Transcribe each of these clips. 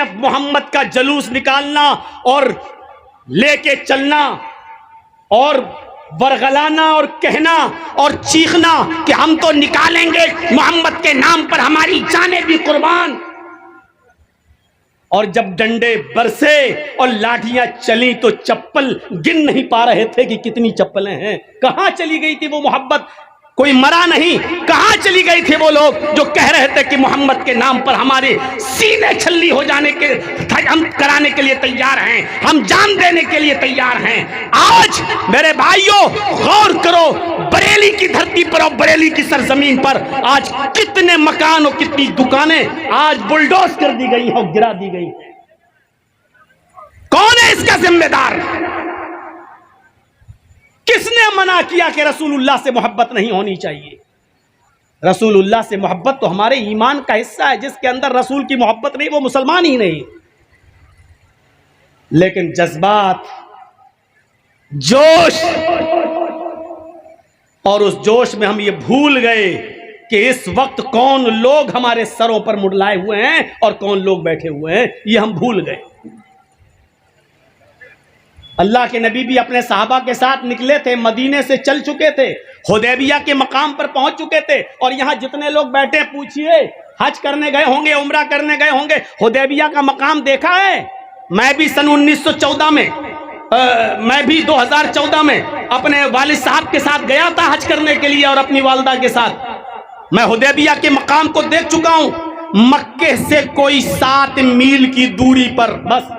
طرف محمد کا جلوس نکالنا اور لے کے چلنا اور ورغلانا اور کہنا اور چیخنا کہ ہم تو نکالیں گے محمد کے نام پر ہماری جانیں بھی قربان. اور جب ڈنڈے برسے اور لاٹھیاں چلی تو چپل گن نہیں پا رہے تھے کہ کتنی چپلیں ہیں. کہاں چلی گئی تھی وہ محبت؟ کوئی مرا نہیں. کہاں چلی گئی تھی وہ لوگ جو کہہ رہے تھے کہ محمد کے نام پر ہمارے سینے چھلی ہو جانے کے ہم کرانے کے لیے تیار ہیں, ہم جان دینے کے لیے تیار ہیں. آج میرے بھائیوں غور کرو, بریلی کی دھرتی پر اور بریلی کی سرزمین پر آج کتنے مکان اور کتنی دکانیں آج بلڈوز کر دی گئی ہیں اور گرا دی گئی ہیں. کون ہے اس کا ذمہ دار؟ کس نے منع کیا کہ رسول اللہ سے محبت نہیں ہونی چاہیے؟ رسول اللہ سے محبت تو ہمارے ایمان کا حصہ ہے. جس کے اندر رسول کی محبت نہیں وہ مسلمان ہی نہیں. لیکن جذبات, جوش, اور اس جوش میں ہم یہ بھول گئے کہ اس وقت کون لوگ ہمارے سروں پر منڈلائے ہوئے ہیں اور کون لوگ بیٹھے ہوئے ہیں. یہ ہم بھول گئے. اللہ کے نبی بھی اپنے صحابہ کے ساتھ نکلے تھے, مدینے سے چل چکے تھے, حدیبیہ کے مقام پر پہنچ چکے تھے. اور یہاں جتنے لوگ بیٹھے پوچھئے حج کرنے گئے ہوں گے, عمرہ کرنے گئے ہوں گے, حدیبیہ کا مقام دیکھا ہے؟ میں بھی سن 1914 میں میں بھی 2014 میں اپنے والد صاحب کے ساتھ گیا تھا حج کرنے کے لیے اور اپنی والدہ کے ساتھ. میں حدیبیہ کے مقام کو دیکھ چکا ہوں. مکے سے کوئی 7 میل کی دوری پر بس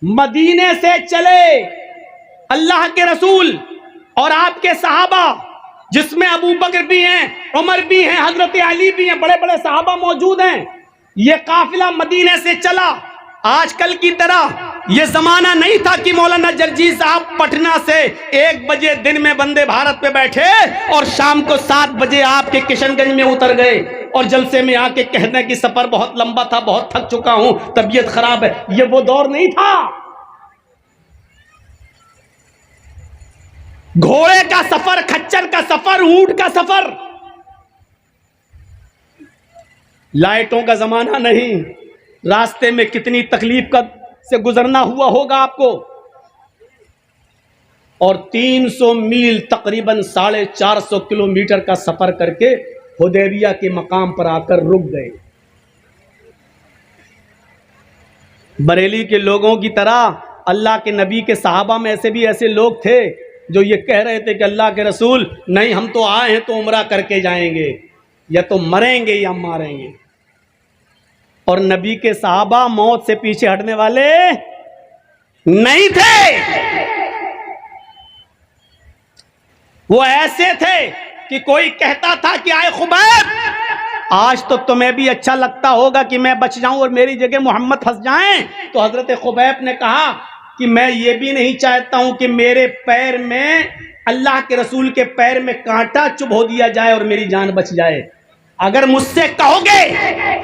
مدینے سے چلے اللہ کے رسول اور آپ کے صحابہ, جس میں ابو بکر بھی ہیں, عمر بھی ہیں, حضرت علی بھی ہیں, بڑے بڑے صحابہ موجود ہیں. یہ قافلہ مدینے سے چلا. آج کل کی طرح یہ زمانہ نہیں تھا کہ مولانا جرجی صاحب پٹنہ سے 1 بجے دن میں وندے بھارت پہ بیٹھے اور شام کو 7 بجے آپ کے کشن گنج میں اتر گئے اور جلسے میں آ کے کہنے کی سفر بہت لمبا تھا, بہت تھک چکا ہوں, طبیعت خراب ہے. یہ وہ دور نہیں تھا. گھوڑے کا سفر, کھچر کا سفر, اونٹ کا سفر, لائٹوں کا زمانہ نہیں. راستے میں کتنی تکلیف سے گزرنا ہوا ہوگا آپ کو. اور 300 میل تقریباً 450 کلومیٹر کا سفر کر کے حدیبیہ کے مقام پر آ کر رک گئے. بریلی کے لوگوں کی طرح اللہ کے نبی کے صحابہ میں ایسے لوگ تھے جو یہ کہہ رہے تھے کہ اللہ کے رسول نہیں, ہم تو آئے ہیں تو عمرہ کر کے جائیں گے, یا تو مریں گے یا ماریں گے. اور نبی کے صحابہ موت سے پیچھے ہٹنے والے نہیں تھے. وہ ایسے تھے کہ کوئی کہتا تھا کہ آئے خبیب, آج تو تمہیں بھی اچھا لگتا ہوگا کہ میں بچ جاؤں اور میری جگہ محمد پھنس جائیں. تو حضرت خبیب نے کہا کہ میں یہ بھی نہیں چاہتا ہوں کہ میرے پیر میں, اللہ کے رسول کے پیر میں کانٹا چبھ ہو دیا جائے اور میری جان بچ جائے. اگر مجھ سے کہو گے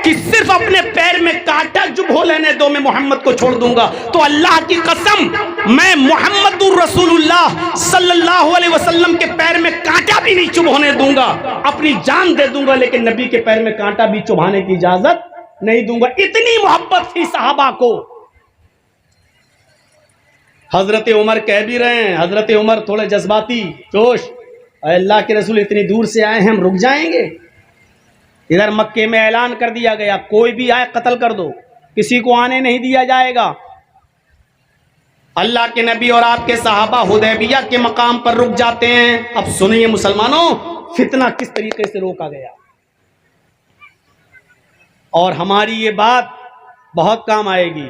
کہ صرف اپنے پیر میں کانٹا چبھ ہو لینے دو, میں محمد کو چھوڑ دوں گا, تو اللہ کی قسم میں محمد الرسول اللہ صلی اللہ علیہ وسلم کے پیر میں کانٹا بھی نہیں چبھ ہونے دوں گا, اپنی جان دے دوں گا, لیکن نبی کے پیر میں کانٹا بھی چبھانے کی اجازت نہیں دوں گا. اتنی محبت تھی صحابہ کو. حضرت عمر کہہ بھی رہے ہیں, حضرت عمر تھوڑے جذباتی جوش, اے اللہ کے رسول اتنی دور سے آئے ہیں, ہم رک جائیں گے؟ ادھر مکے میں اعلان کر دیا گیا کوئی بھی آئے قتل کر دو, کسی کو آنے نہیں دیا جائے گا. اللہ کے نبی اور آپ کے صحابہ حدیبیہ کے مقام پر رک جاتے ہیں. اب سنیے مسلمانوں, فتنہ کس طریقے سے روکا گیا. اور ہماری یہ بات بہت کام آئے گی,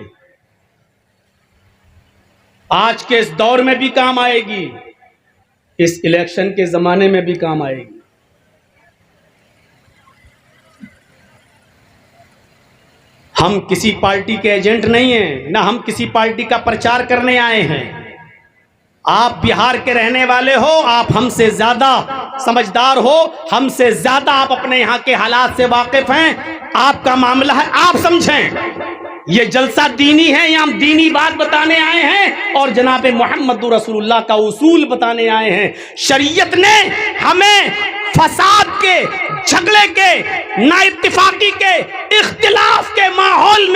آج کے اس دور میں بھی کام آئے گی, اس الیکشن کے زمانے میں بھی کام آئے گی. ہم کسی پارٹی کے ایجنٹ نہیں ہیں, نہ ہم کسی پارٹی کا پرچار کرنے آئے ہیں. آپ بہار کے رہنے والے ہو, آپ ہم سے زیادہ سمجھدار ہو, ہم سے زیادہ آپ اپنے یہاں کے حالات سے واقف ہیں. آپ کا معاملہ ہے, آپ سمجھیں. یہ جلسہ دینی ہے, یہاں ہم دینی بات بتانے آئے ہیں اور جناب محمد رسول اللہ کا اصول بتانے آئے ہیں. شریعت نے ہمیں فساد کے, جھگڑے کے, نا اتفاقی کے, اختلاف کے ماحول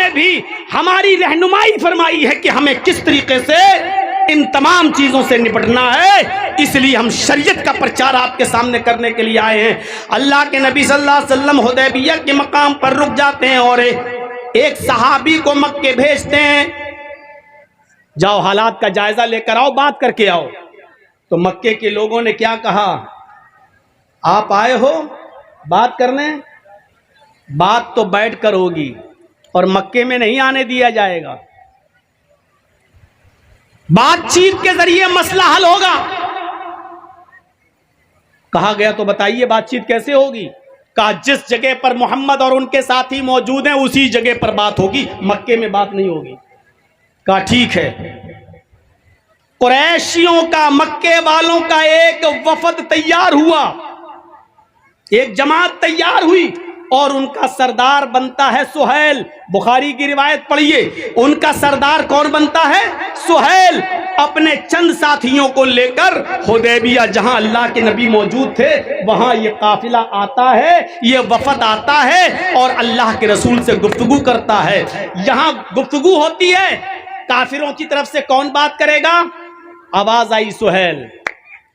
ہماری رہنمائی فرمائی ہے کہ ہمیں کس طریقے سے ان تمام چیزوں سے نپٹنا ہے، اس لیے ہم شریعت کا پرچار آپ کے سامنے کرنے کے لیے آئے ہیں۔ اللہ کے نبی صلی اللہ علیہ وسلم حدیبیہ کے مقام پر رک جاتے ہیں اور ایک صحابی کو مکے بھیجتے ہیں، جاؤ حالات کا جائزہ لے کر آؤ، بات کر کے آؤ۔ تو مکے کے لوگوں نے کیا کہا؟ آپ آئے ہو بات کرنے، بات تو بیٹھ کر ہوگی اور مکے میں نہیں آنے دیا جائے گا، بات چیت کے ذریعے مسئلہ حل ہوگا۔ کہا گیا تو بتائیے بات چیت کیسے ہوگی؟ کہا جس جگہ پر محمد اور ان کے ساتھی موجود ہیں اسی جگہ پر بات ہوگی، مکے میں بات نہیں ہوگی۔ کہا ٹھیک ہے۔ قریشیوں کا، مکے والوں کا ایک وفد تیار ہوا، ایک جماعت تیار ہوئی اور ان کا سردار بنتا ہے سہیل۔ بخاری کی روایت پڑھیے، ان کا سردار کون بنتا ہے؟ سہیل۔ اپنے چند ساتھیوں کو لے کر حدیبیہ جہاں اللہ کے نبی موجود تھے وہاں یہ قافلہ آتا ہے، یہ وفد آتا ہے اور اللہ کے رسول سے گفتگو کرتا ہے۔ یہاں گفتگو ہوتی ہے، کافروں کی طرف سے کون بات کرے گا؟ آواز آئی سہیل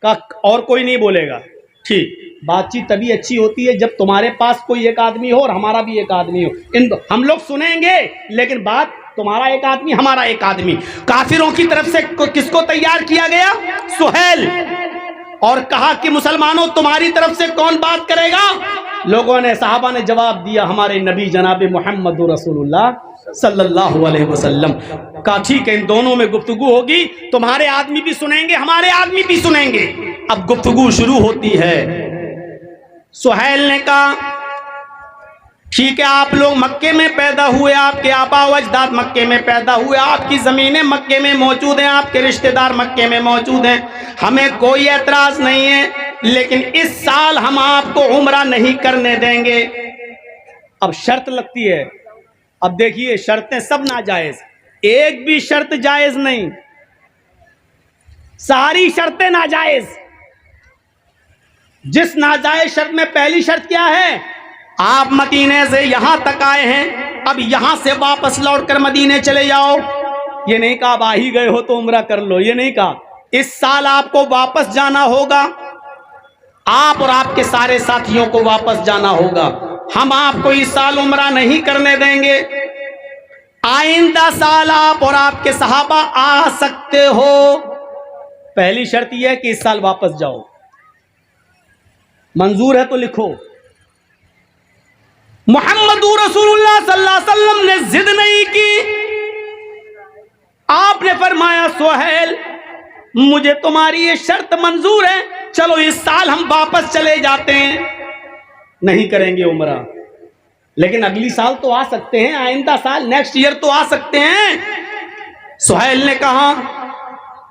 کا، اور کوئی نہیں بولے گا۔ ٹھیک، بات چیت تبھی اچھی ہوتی ہے جب تمہارے پاس کوئی ایک آدمی ہو اور ہمارا بھی ایک آدمی ہو۔ ہم لوگ سنیں گے لیکن بات تمہارا ایک آدمی ہمارا ایک آدمی۔ کافروں کی طرف سے کس کو تیار کیا گیا؟ سہیل۔ اور کہا کہ مسلمانوں تمہاری طرف سے کون بات کرے گا؟ لوگوں نے، صحابہ نے جواب دیا ہمارے نبی جناب محمد رسول اللہ صلی اللہ علیہ وسلم۔ کہا ٹھیک ہے، ان دونوں میں گفتگو ہوگی، تمہارے آدمی بھی سنیں گے ہمارے آدمی بھی سنیں گے۔ اب گفتگو شروع ہوتی ہے۔ سہیل نے کہا ٹھیک ہے، آپ لوگ مکے میں پیدا ہوئے، آپ کے آبا و اجداد مکے میں پیدا ہوئے، آپ کی زمینیں مکے میں موجود ہیں، آپ کے رشتہ دار مکے میں موجود ہیں، ہمیں کوئی اعتراض نہیں ہے، لیکن اس سال ہم آپ کو عمرہ نہیں کرنے دیں گے۔ اب شرط لگتی ہے۔ اب دیکھیے شرطیں سب ناجائز، ایک بھی شرط جائز نہیں، ساری شرطیں ناجائز۔ جس ناجائز شرط میں پہلی شرط کیا ہے؟ آپ مدینے سے یہاں تک آئے ہیں، اب یہاں سے واپس لوٹ کر مدینے چلے جاؤ۔ یہ نہیں کہا اب آ ہی گئے ہو تو عمرہ کر لو، یہ نہیں کہا، اس سال آپ کو واپس جانا ہوگا، آپ اور آپ کے سارے ساتھیوں کو واپس جانا ہوگا، ہم آپ کو اس سال عمرہ نہیں کرنے دیں گے، آئندہ سال آپ اور آپ کے صحابہ آ سکتے ہو، پہلی شرط یہ ہے کہ اس سال واپس جاؤ۔ منظور ہے تو لکھو۔ محمد رسول اللہ صلی اللہ علیہ وسلم نے ضد نہیں کی، آپ نے فرمایا سہیل مجھے تمہاری یہ شرط منظور ہے، چلو اس سال ہم واپس چلے جاتے ہیں، نہیں کریں گے عمرہ، لیکن اگلی سال تو آ سکتے ہیں، آئندہ سال نیکسٹ ایئر تو آ سکتے ہیں۔ سہیل نے کہا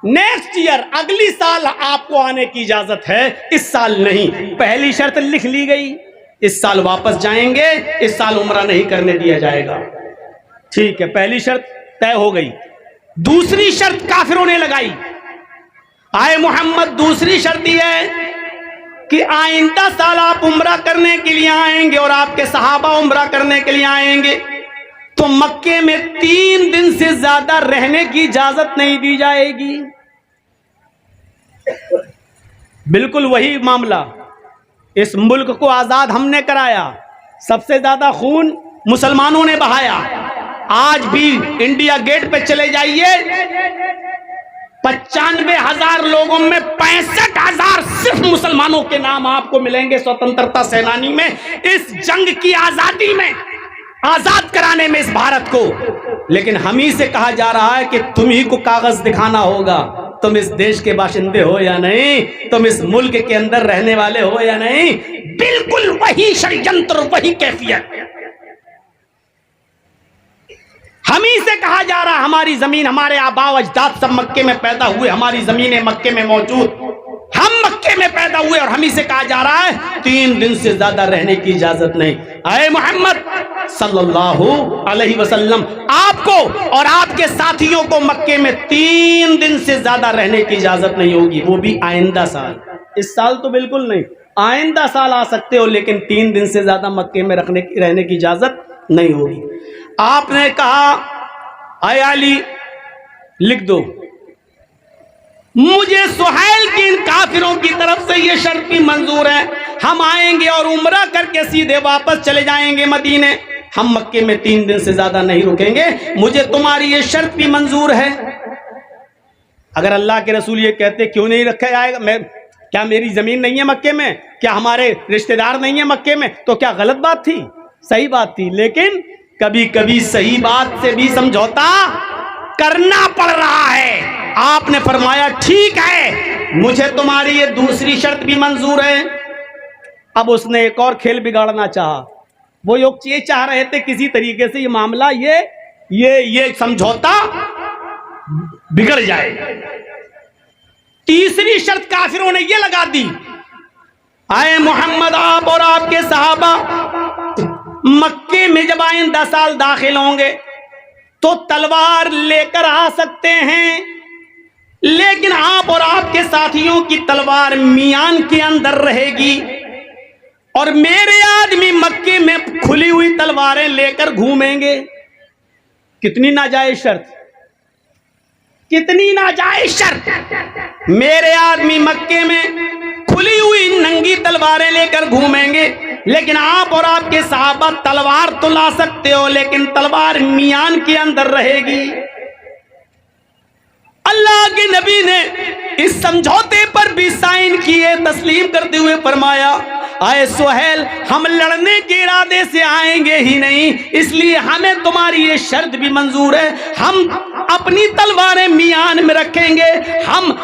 نیکسٹ ایئر، اگلی سال آپ کو آنے کی اجازت ہے، اس سال نہیں۔ پہلی شرط لکھ لی گئی، اس سال واپس جائیں گے، اس سال عمرہ نہیں کرنے دیا جائے گا۔ ٹھیک ہے، پہلی شرط طے ہو گئی۔ دوسری شرط کافروں نے لگائی، آئے محمد دوسری شرط یہ ہے کہ آئندہ سال آپ عمرہ کرنے کے لیے آئیں گے اور آپ کے صحابہ عمرہ کرنے کے لیے آئیں گے تو مکے میں 3 دن سے زیادہ رہنے کی اجازت نہیں دی جائے گی۔ بالکل وہی معاملہ، اس ملک کو آزاد ہم نے کرایا، سب سے زیادہ خون مسلمانوں نے بہایا۔ آج بھی انڈیا گیٹ پہ چلے جائیے، 95,000 لوگوں میں 65,000 صرف مسلمانوں کے نام آپ کو ملیں گے سوتنترتا سینانی میں، اس جنگ کی آزادی میں، آزاد کرانے میں اس بھارت کو۔ لیکن ہم ہی سے کہا جا رہا ہے کہ تم ہی کو کاغذ دکھانا ہوگا، تم اس دیش کے باشندے ہو یا نہیں، تم اس ملک کے اندر رہنے والے ہو یا نہیں۔ بالکل وہی شڑینتر، وہی کیفیت، ہم ہی سے کہا جا رہا ہماری زمین، ہمارے آبا و اجداد سب مکے میں پیدا ہوئے، ہماری زمینیں مکے میں موجود، ہم مکے میں پیدا ہوئے، اور ہم ہی سے کہا جا رہا ہے 3 دن سے زیادہ رہنے کی اجازت نہیں۔ اے محمد صلی اللہ علیہ وسلم، آپ کو اور آپ کے ساتھیوں کو مکے میں 3 دن سے زیادہ رہنے کی اجازت نہیں ہوگی، وہ بھی آئندہ سال۔ اس سال تو بالکل نہیں، آئندہ سال آ سکتے ہو لیکن 3 دن سے زیادہ مکے میں رہنے کی اجازت نہیں ہوگی۔ آپ نے کہا اے علی لکھ دو مجھے سہیل کی ان کافروں کی طرف سے یہ شرط بھی منظور ہے، ہم آئیں گے اور عمرہ کر کے سیدھے واپس چلے جائیں گے مدینے، ہم مکے میں 3 دن سے زیادہ نہیں رکیں گے، مجھے تمہاری یہ شرط بھی منظور ہے۔ اگر اللہ کے رسول یہ کہتے کیوں نہیں رکھا جائے گا، کیا میری زمین نہیں ہے مکے میں، کیا ہمارے رشتہ دار نہیں ہیں مکے میں، تو کیا غلط بات تھی؟ صحیح بات تھی، لیکن کبھی کبھی صحیح بات سے بھی سمجھوتا کرنا پڑ رہا ہے۔ آپ نے فرمایا ٹھیک ہے مجھے تمہاری یہ دوسری شرط بھی منظور ہے۔ اب اس نے ایک اور کھیل بگاڑنا چاہا، وہ یہ چاہ رہے تھے کسی طریقے سے یہ معاملہ یہ سمجھوتا بگڑ جائے۔ تیسری شرط کافروں نے یہ لگا دی، اے محمد آپ اور آپ کے صحابہ مکے میں جب آئندہ سال داخل ہوں گے تو تلوار لے کر آ سکتے ہیں، لیکن آپ اور آپ کے ساتھیوں کی تلوار میان کے اندر رہے گی، اور میرے آدمی مکے میں کھلی ہوئی تلواریں لے کر گھومیں گے۔ کتنی ناجائز شرط، کتنی ناجائز شرط! میرے آدمی مکے میں کھلی ہوئی ننگی تلواریں لے کر گھومیں گے، لیکن آپ اور آپ کے صحابہ تلوار تو لا سکتے ہو لیکن تلوار میان کے اندر رہے گی۔ اللہ کے نبی نے اس سمجھوتے پر بھی سائن کیے، تسلیم کرتے ہوئے فرمایا اے سہیل ہم لڑنے کے ارادے سے آئیں گے ہی نہیں، اس لیے ہمیں تمہاری یہ شرط بھی منظور ہے، ہم اپنی تلواریں میان میں رکھیں گے،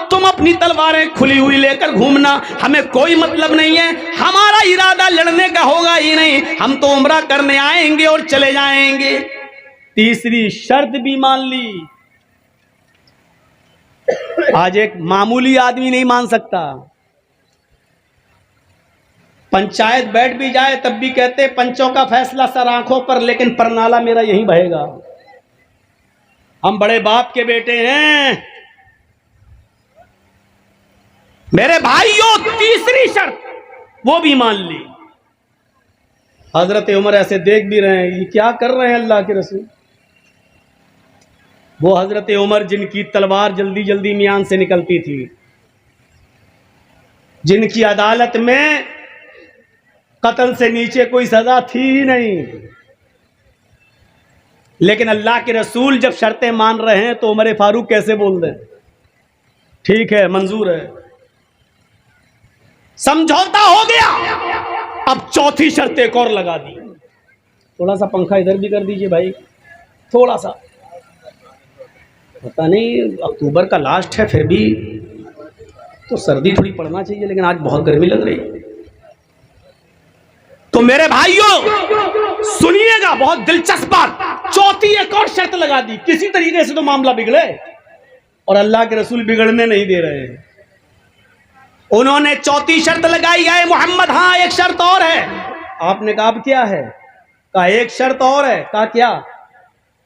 تم اپنی تلواریں کھلی ہوئی لے کر گھومنا، ہمیں کوئی مطلب نہیں ہے، ہمارا ارادہ لڑنے کا ہوگا ہی نہیں، ہم تو عمرہ کرنے آئیں گے اور چلے جائیں گے۔ تیسری شرط بھی مان لی۔ آج ایک معمولی آدمی نہیں مان سکتا، پنچایت بیٹھ بھی جائے تب بھی کہتے پنچوں کا فیصلہ سر آنکھوں پر، لیکن پرنالہ میرا یہیں بہے گا، ہم بڑے باپ کے بیٹے ہیں۔ میرے بھائیوں تیسری شرط وہ بھی مان لی۔ حضرت عمر ایسے دیکھ بھی رہے ہیں یہ کیا کر رہے ہیں اللہ کے رسول، وہ حضرت عمر جن کی تلوار جلدی جلدی میان سے نکلتی تھی، جن کی عدالت میں قتل سے نیچے کوئی سزا تھی ہی نہیں، لیکن اللہ کے رسول جب شرطیں مان رہے ہیں تو عمر فاروق کیسے بول دیں ٹھیک ہے منظور ہے۔ سمجھوتا ہو گیا، اب چوتھی شرط ایک اور لگا دی۔ تھوڑا سا پنکھا ادھر بھی کر دیجئے بھائی، تھوڑا سا، پتہ نہیں اکتوبر کا لاسٹ ہے پھر بھی تو سردی تھوڑی پڑنا چاہیے، لیکن آج بہت گرمی لگ رہی ہے۔ تو میرے بھائیوں سنیے گا، بہت دلچسپ بات، چوتھی ایک اور شرط لگا دی، کسی طریقے سے تو معاملہ بگڑے، اور اللہ کے رسول بگڑنے نہیں دے رہے ہیں۔ انہوں نے چوتھی شرط لگائی ہے محمد ہاں ایک شرط اور ہے۔ آپ نے کہا اب کیا ہے؟ کہا ایک شرط اور ہے۔ کہا کیا؟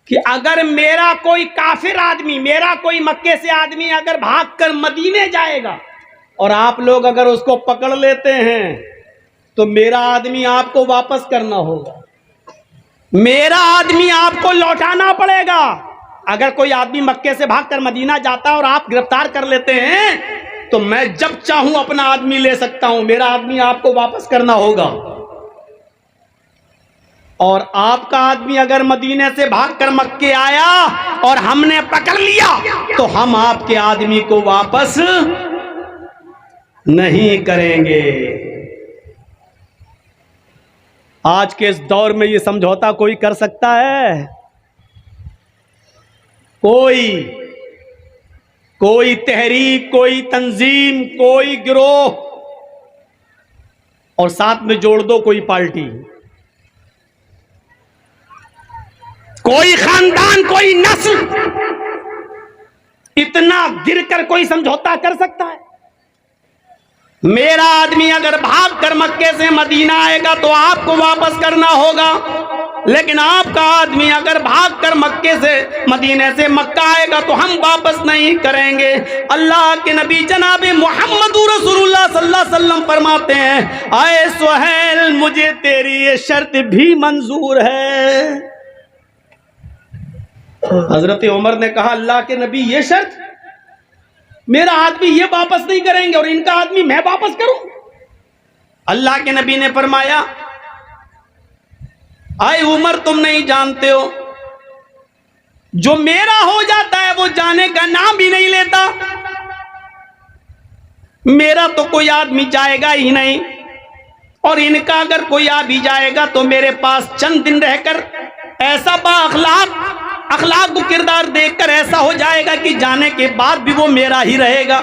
کہ اگر میرا کوئی کافر آدمی، میرا کوئی مکے سے آدمی اگر بھاگ کر مدینے جائے گا اور آپ لوگ اگر اس کو پکڑ لیتے ہیں تو میرا آدمی آپ کو واپس کرنا ہوگا، میرا آدمی آپ کو لوٹانا پڑے گا۔ اگر کوئی آدمی مکے سے بھاگ کر مدینہ جاتا ہے اور آپ گرفتار کر لیتے ہیں تو میں جب چاہوں اپنا آدمی لے سکتا ہوں، میرا آدمی آپ کو واپس کرنا ہوگا، اور آپ کا آدمی اگر مدینے سے بھاگ کر مکے آیا اور ہم نے پکڑ لیا تو ہم آپ کے آدمی کو واپس نہیں کریں گے۔ آج کے اس دور میں یہ سمجھوتا کوئی کر سکتا ہے؟ کوئی تحریک، کوئی تنظیم، کوئی گروہ، اور ساتھ میں جوڑ دو کوئی پارٹی، کوئی خاندان، کوئی نسل، اتنا گر کر کوئی سمجھوتا کر سکتا ہے؟ میرا آدمی اگر بھاگ کر مکے سے مدینہ آئے گا تو آپ کو واپس کرنا ہوگا، لیکن آپ کا آدمی اگر بھاگ کر مکے سے مدینے سے مکہ آئے گا تو ہم واپس نہیں کریں گے۔ اللہ کے نبی جناب محمد رسول اللہ صلی اللہ علیہ وسلم فرماتے ہیں اے سہیل مجھے تیری یہ شرط بھی منظور ہے۔ حضرت عمر نے کہا اللہ کے نبی یہ شرط، میرا آدمی یہ واپس نہیں کریں گے اور ان کا آدمی میں واپس کروں؟ اللہ کے نبی نے فرمایا اے عمر تم نہیں جانتے ہو جو میرا ہو جاتا ہے وہ جانے کا نام بھی نہیں لیتا، میرا تو کوئی آدمی جائے گا ہی نہیں، اور ان کا اگر کوئی آ بھی جائے گا تو میرے پاس چند دن رہ کر ایسا با اخلاق و کردار دیکھ کر ایسا ہو جائے گا کہ جانے کے بعد بھی وہ میرا ہی رہے گا۔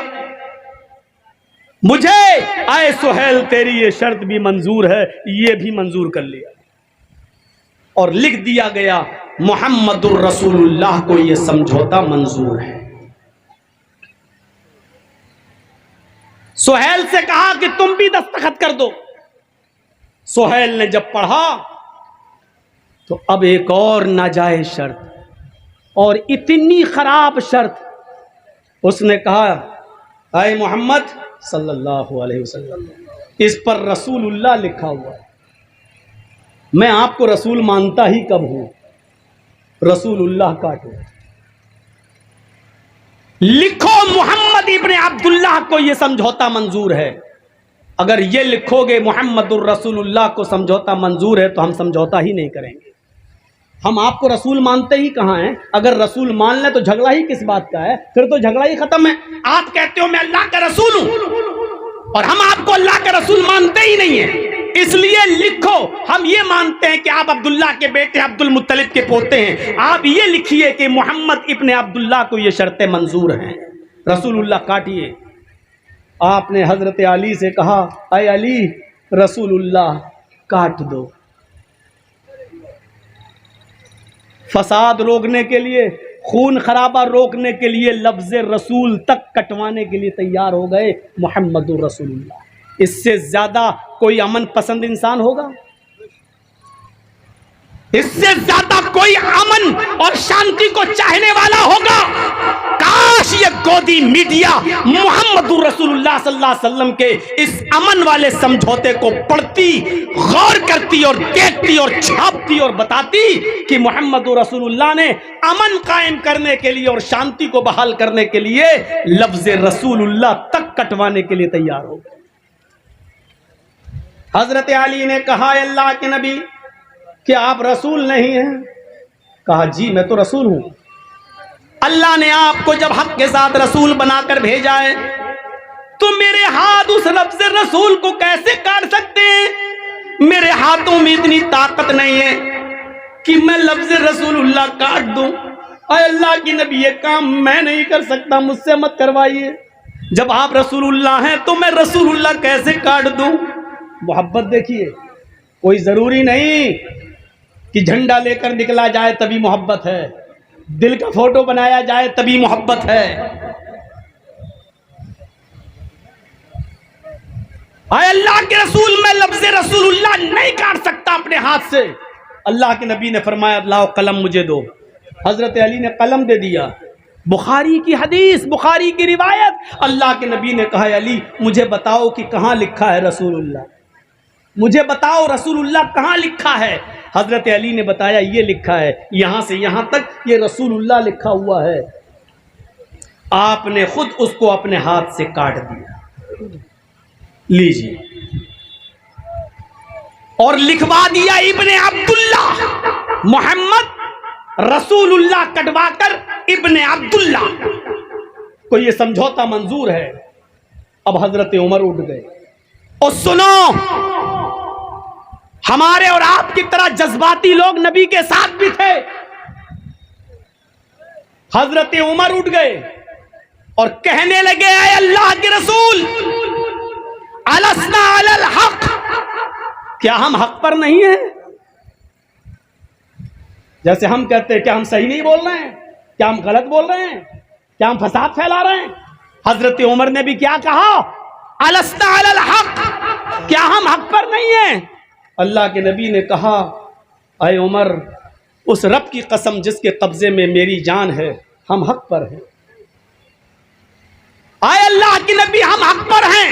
مجھے اے سہیل تیری یہ شرط بھی منظور ہے، یہ بھی منظور کر لیا اور لکھ دیا گیا محمد الرسول اللہ کو یہ سمجھوتا منظور ہے۔ سہیل سے کہا کہ تم بھی دستخط کر دو۔ سہیل نے جب پڑھا تو اب ایک اور ناجائز شرط اور اتنی خراب شرط، اس نے کہا اے محمد صلی اللہ علیہ وسلم اس پر رسول اللہ لکھا ہوا ہے، میں آپ کو رسول مانتا ہی کب ہوں، رسول اللہ کاٹو، لکھو محمد ابن عبداللہ کو یہ سمجھوتا منظور ہے۔ اگر یہ لکھو گے محمد الرسول اللہ کو سمجھوتا منظور ہے تو ہم سمجھوتا ہی نہیں کریں گے، ہم آپ کو رسول مانتے ہی کہاں ہیں؟ اگر رسول مان لیں تو جھگڑا ہی کس بات کا ہے؟ پھر تو جھگڑا ہی ختم ہے۔ آپ کہتے ہو میں اللہ کا رسول ہوں اور ہم آپ کو اللہ کا رسول مانتے ہی نہیں ہیں، اس لیے لکھو ہم یہ مانتے ہیں کہ آپ عبداللہ کے بیٹے عبد المطلب کے پوتے ہیں، آپ یہ لکھیے کہ محمد ابن عبداللہ کو یہ شرطیں منظور ہیں، رسول اللہ کاٹیے۔ آپ نے حضرت علی سے کہا اے علی رسول اللہ کاٹ دو۔ فساد روکنے کے لیے، خون خرابہ روکنے کے لیے لفظ رسول تک کٹوانے کے لیے تیار ہو گئے محمد الرسول اللہ۔ اس سے زیادہ کوئی امن پسند انسان ہوگا؟ اس سے زیادہ کوئی امن اور شانتی کو چاہنے والا ہوگا؟ کاش یہ گودی میڈیا محمد رسول اللہ صلی اللہ علیہ وسلم کے اس امن والے سمجھوتے کو پڑھتی، غور کرتی اور دیکھتی اور چھاپتی اور بتاتی کہ محمد رسول اللہ نے امن قائم کرنے کے لیے اور شانتی کو بحال کرنے کے لیے لفظ رسول اللہ تک کٹوانے کے لیے تیار ہو گئے۔ حضرت علی نے کہا اے اللہ کے نبی کہ آپ رسول نہیں ہیں؟ کہا جی میں تو رسول ہوں۔ اللہ نے آپ کو جب حق کے ساتھ رسول بنا کر بھیجا ہے تو میرے ہاتھ اس لفظ رسول کو کیسے کاٹ سکتے ہیں؟ میرے ہاتھوں میں اتنی طاقت نہیں ہے کہ میں لفظ رسول اللہ کاٹ دوں۔ اے اللہ کی نبی یہ کام میں نہیں کر سکتا، مجھ سے مت کروائیے، جب آپ رسول اللہ ہیں تو میں رسول اللہ کیسے کاٹ دوں؟ محبت دیکھیے، کوئی ضروری نہیں کہ جھنڈا لے کر نکلا جائے تبھی محبت ہے، دل کا فوٹو بنایا جائے تبھی محبت ہے۔ اے اللہ کے رسول میں لفظ رسول اللہ نہیں کاٹ سکتا اپنے ہاتھ سے۔ اللہ کے نبی نے فرمایا لاؤ قلم مجھے دو۔ حضرت علی نے قلم دے دیا۔ بخاری کی حدیث، بخاری کی روایت، اللہ کے نبی نے کہا علی مجھے بتاؤ کہ کہاں لکھا ہے رسول اللہ، مجھے بتاؤ رسول اللہ کہاں لکھا ہے؟ حضرت علی نے بتایا یہ لکھا ہے، یہاں سے یہاں تک یہ رسول اللہ لکھا ہوا ہے۔ آپ نے خود اس کو اپنے ہاتھ سے کاٹ دیا، لیجیے، اور لکھوا دیا ابن عبداللہ، محمد رسول اللہ کٹوا کر ابن عبداللہ کو یہ سمجھوتا منظور ہے۔ اب حضرت عمر اٹھ گئے اور سنو، ہمارے اور آپ کی طرح جذباتی لوگ نبی کے ساتھ بھی تھے۔ حضرت عمر اٹھ گئے اور کہنے لگے اے اللہ کے رسول السنا علی الحق، کیا ہم حق پر نہیں ہیں؟ جیسے ہم کہتے ہیں کیا ہم صحیح نہیں بول رہے ہیں، کیا ہم غلط بول رہے ہیں، کیا ہم فساد پھیلا رہے ہیں؟ حضرت عمر نے بھی کیا کہا؟ السنا علی الحق، کیا ہم حق پر نہیں ہیں؟ اللہ کے نبی نے کہا اے عمر اس رب کی قسم جس کے قبضے میں میری جان ہے ہم حق پر ہیں۔ اے اللہ کے نبی ہم حق پر ہیں۔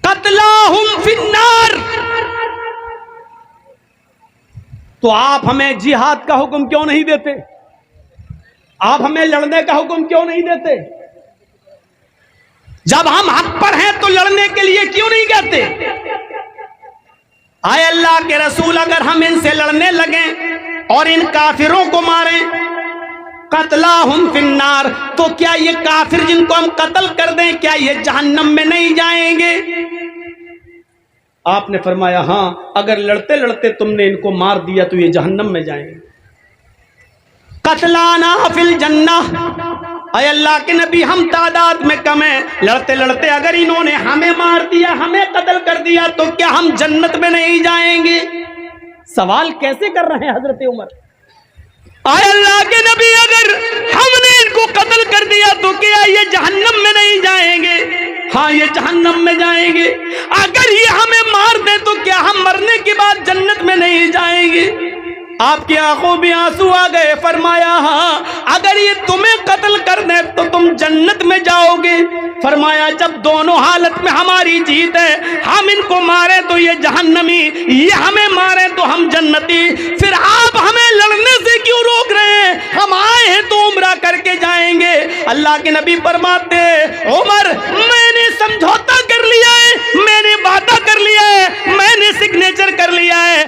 قتلاہم فی النار، تو آپ ہمیں جہاد کا حکم کیوں نہیں دیتے؟ آپ ہمیں لڑنے کا حکم کیوں نہیں دیتے؟ جب ہم حق پر ہیں تو لڑنے کے لیے کیوں نہیں کہتے؟ آئے اللہ کے رسول، اگر ہم ان سے لڑنے لگیں اور ان کافروں کو ماریں، قتلاہم فی النار، تو کیا یہ کافر جن کو ہم قتل کر دیں کیا یہ جہنم میں نہیں جائیں گے؟ آپ نے فرمایا ہاں، اگر لڑتے لڑتے تم نے ان کو مار دیا تو یہ جہنم میں جائیں گے۔ قتلانا فی الجنہ، اے اللہ کے نبی ہم تعداد میں کم ہیں، لڑتے لڑتے اگر انہوں نے ہمیں مار دیا، ہمیں قتل کر دیا تو کیا ہم جنت میں نہیں جائیں گے؟ سوال کیسے کر رہے ہیں حضرت عمر؟ اے اللہ کے نبی اگر ہم نے ان کو قتل کر دیا تو کیا یہ جہنم میں نہیں جائیں گے؟ ہاں یہ جہنم میں جائیں گے۔ اگر یہ ہمیں مار دیں تو کیا ہم مرنے کے بعد جنت میں نہیں جائیں گے؟ آپ کی آنکھوں میں آنسو آ گئے، فرمایا ہاں اگر یہ تمہیں قتل کر دیں تو تم جنت میں جاؤ گے۔ فرمایا جب دونوں حالت میں ہماری جیت ہے، ہم ان کو مارے تو یہ جہنمی، یہ ہمیں مارے تو ہم جنتی، پھر آپ ہمیں لڑنے سے کیوں روک رہے ہیں؟ ہم آئے ہیں تو عمرہ کر کے جائیں گے۔ اللہ کے نبی فرماتے عمر میں نے سمجھوتا کر لیا ہے، میں نے وعدہ کر لیا ہے، میں نے سگنیچر کر لیا ہے۔